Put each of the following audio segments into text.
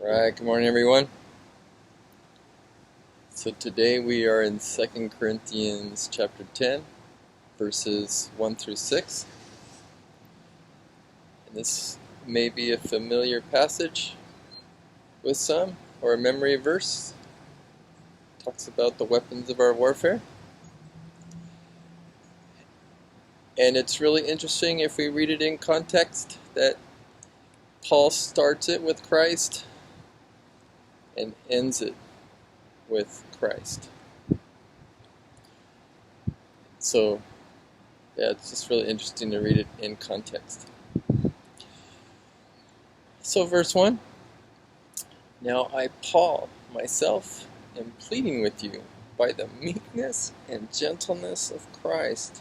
Alright, good morning everyone. So today we are in 2 Corinthians chapter 10, verses 1 through 6. And this may be a familiar passage with some, or a memory verse. It talks about the weapons of our warfare. And it's really interesting if we read it in context that Paul starts it with Christ and ends it with Christ. So, yeah, it's just really interesting to read it in context. So verse 1, Now I, Paul, myself, am pleading with you by the meekness and gentleness of Christ,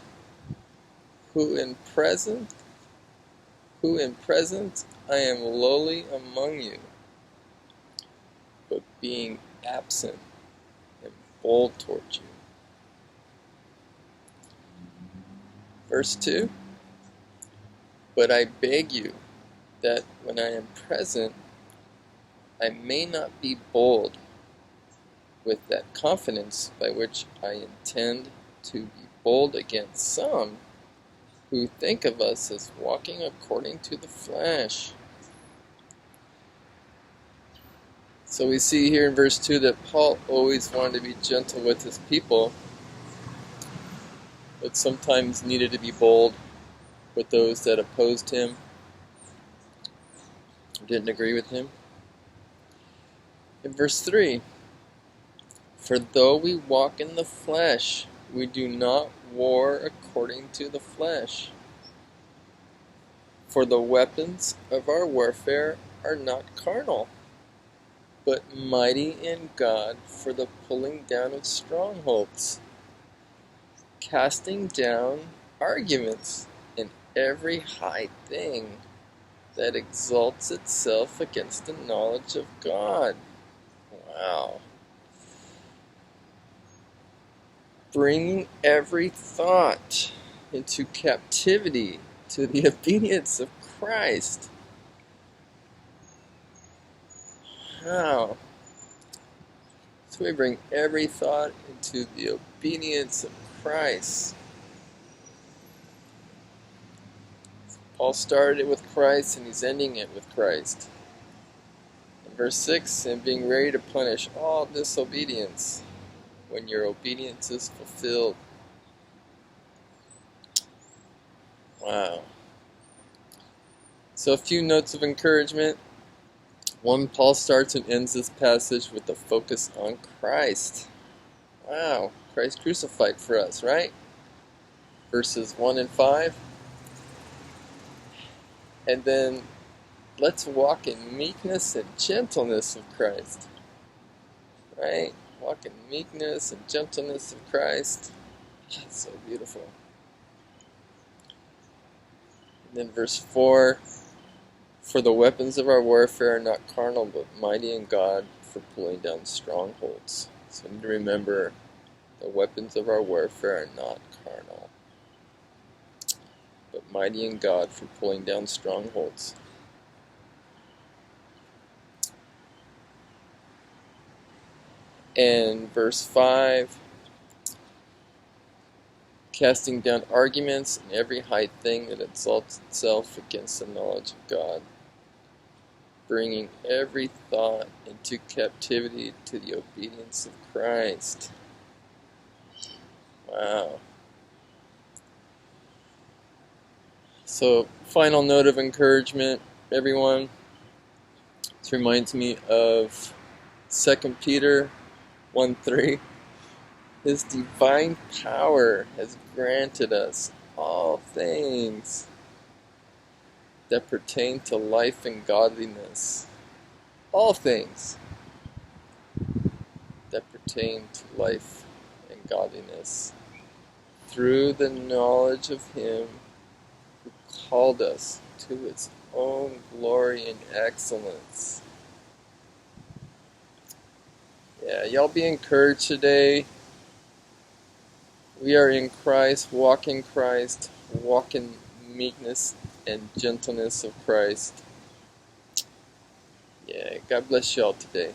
who in present I am lowly among you, but being absent am bold toward you. Verse 2, But I beg you that when I am present, I may not be bold with that confidence by which I intend to be bold against some who think of us as walking according to the flesh. So we see here in verse 2 that Paul always wanted to be gentle with his people, but sometimes needed to be bold with those that opposed him, didn't agree with him. In verse 3, For though we walk in the flesh, we do not war according to the flesh. For the weapons of our warfare are not carnal, but mighty in God for the pulling down of strongholds, casting down arguments and every high thing that exalts itself against the knowledge of God. Wow. Bringing every thought into captivity to the obedience of Christ. Wow. So we bring every thought into the obedience of Christ. Paul started it with Christ and he's ending it with Christ. In verse 6, and being ready to punish all disobedience when your obedience is fulfilled. Wow. So a few notes of encouragement. One, Paul starts and ends this passage with the focus on Christ. Wow, Christ crucified for us, right? Verses 1 and 5. And then, let's walk in meekness and gentleness of Christ. Right? Walk in meekness and gentleness of Christ. That's so beautiful. And then verse 4. For the weapons of our warfare are not carnal, but mighty in God for pulling down strongholds. So we need to remember, the weapons of our warfare are not carnal, but mighty in God for pulling down strongholds. And verse 5, casting down arguments and every high thing that exalts itself against the knowledge of God, bringing every thought into captivity to the obedience of Christ. Wow. So, final note of encouragement, everyone. This reminds me of 2 Peter 1:3. His divine power has granted us all things that pertain to life and godliness. All things that pertain to life and godliness, through the knowledge of Him who called us to His own glory and excellence. Yeah, y'all be encouraged today. We are in Christ, walk in Christ, walk in meekness and gentleness of Christ. Yeah, God bless you all today.